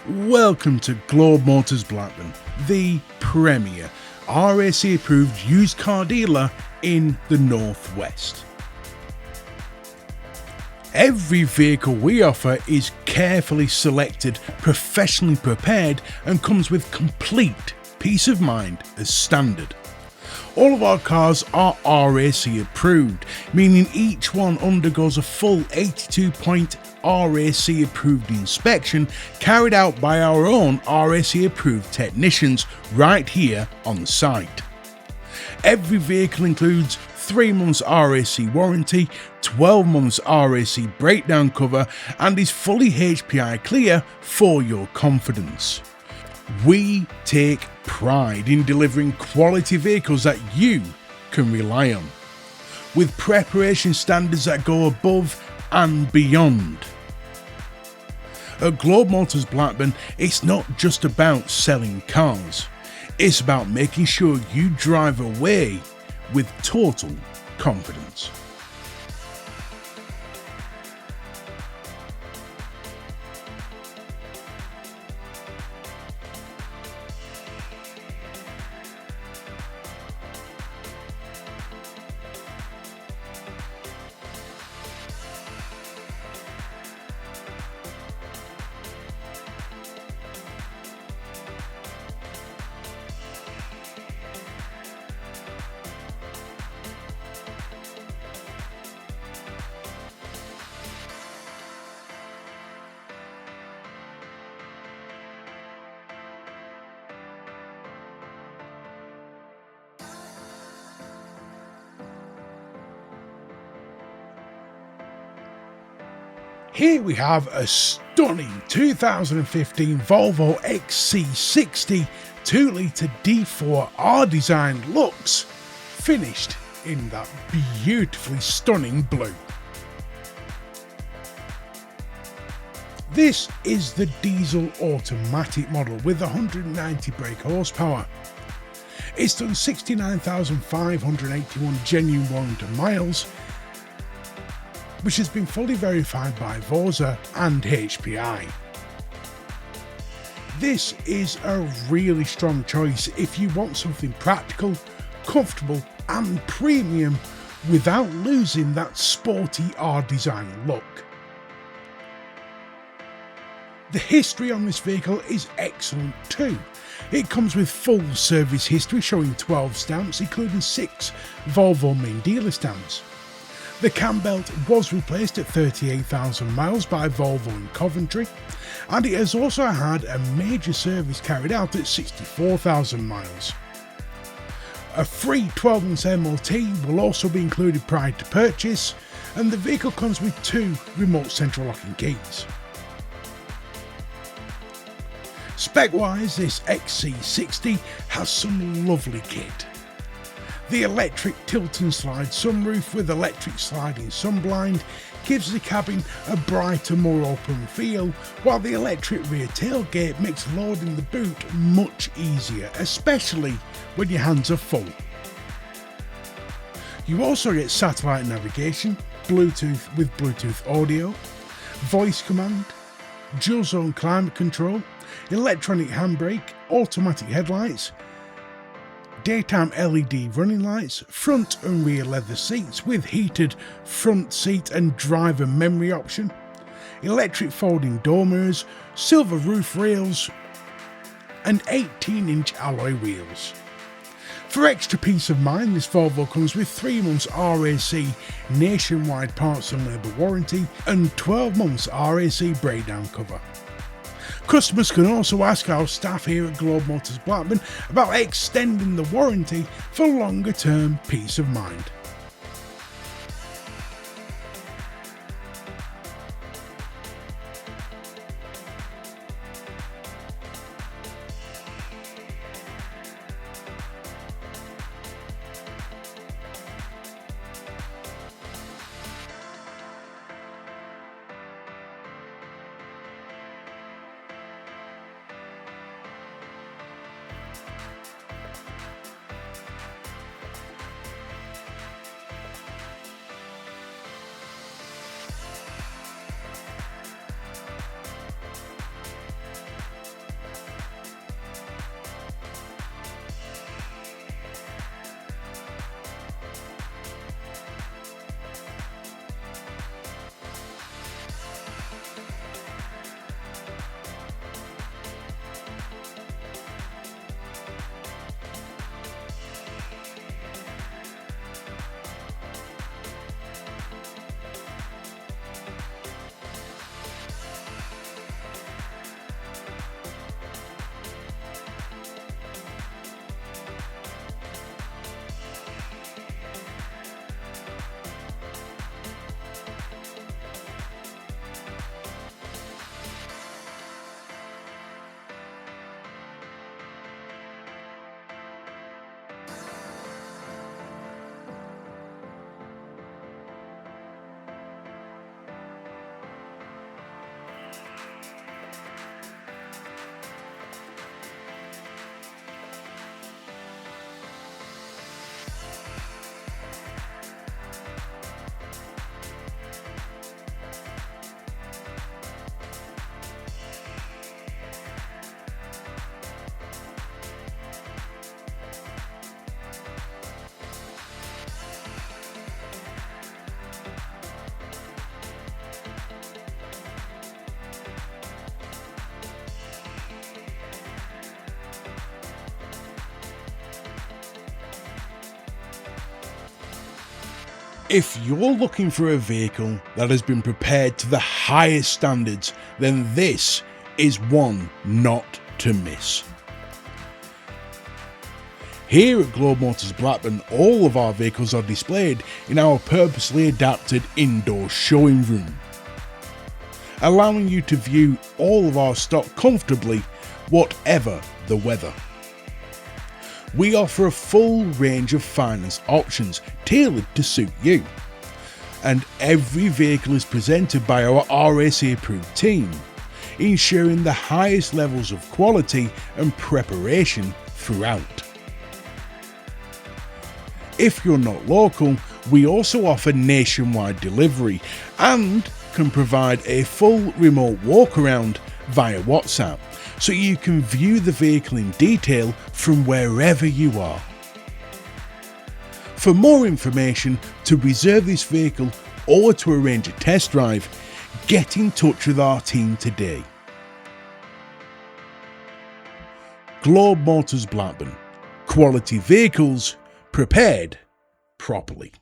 Welcome to Globe Motors Blackburn, the premier RAC approved used car dealer in the Northwest. Every vehicle we offer is carefully selected, professionally prepared, and comes with complete peace of mind as standard. All of our cars are RAC approved, meaning each one undergoes a full 82-point RAC approved inspection carried out by our own RAC approved technicians right here on site. Every vehicle includes 3 months RAC warranty, 12 months RAC breakdown cover, and is fully HPI clear for your confidence. We take pride in delivering quality vehicles that you can rely on, with preparation standards that go above and beyond. At Globe Motors Blackburn, it's not just about selling cars, it's about making sure you drive away with total confidence. Here we have a stunning 2015 Volvo XC60 2-litre D4 R-Design Lux, finished in that beautifully stunning blue. This is the diesel automatic model with 190 brake horsepower. It's done 69,581 genuine warranted miles, which has been fully verified by Volvo and HPI. This is a really strong choice if you want something practical, comfortable and premium without losing that sporty R-Design look. The history on this vehicle is excellent too. It comes with full service history showing 12 stamps, including 6 Volvo main dealer stamps. The Cambelt was replaced at 38,000 miles by Volvo in Coventry, and it has also had a major service carried out at 64,000 miles. A free 12 months MOT will also be included prior to purchase, and the vehicle comes with 2 remote central locking keys. Spec-wise, this XC60 has some lovely kit. The electric tilt and slide sunroof with electric sliding sunblind gives the cabin a brighter, more open feel, while the electric rear tailgate makes loading the boot much easier, especially when your hands are full. You also get satellite navigation, Bluetooth with Bluetooth audio, voice command, dual zone climate control, electronic handbrake, automatic headlights, daytime LED running lights, front and rear leather seats with heated front seat and driver memory option, electric folding door mirrors, silver roof rails and 18-inch alloy wheels. For extra peace of mind, this Volvo comes with 3 months RAC nationwide parts and labour warranty and 12 months RAC breakdown cover. Customers can also ask our staff here at Globe Motors Blackburn about extending the warranty for longer term peace of mind. If you're looking for a vehicle that has been prepared to the highest standards, then this is one not to miss. Here at Globe Motors Blackburn, all of our vehicles are displayed in our purposely adapted indoor showing room, allowing you to view all of our stock comfortably, whatever the weather. We offer a full range of finance options tailored to suit you, and every vehicle is presented by our RSA approved team, ensuring the highest levels of quality and preparation throughout. If you're not local, we also offer nationwide delivery and can provide a full remote walkaround via WhatsApp, so you can view the vehicle in detail from wherever you are. For more information, to reserve this vehicle or to arrange a test drive, get in touch with our team today. Globe Motors Blackburn. Quality vehicles prepared properly.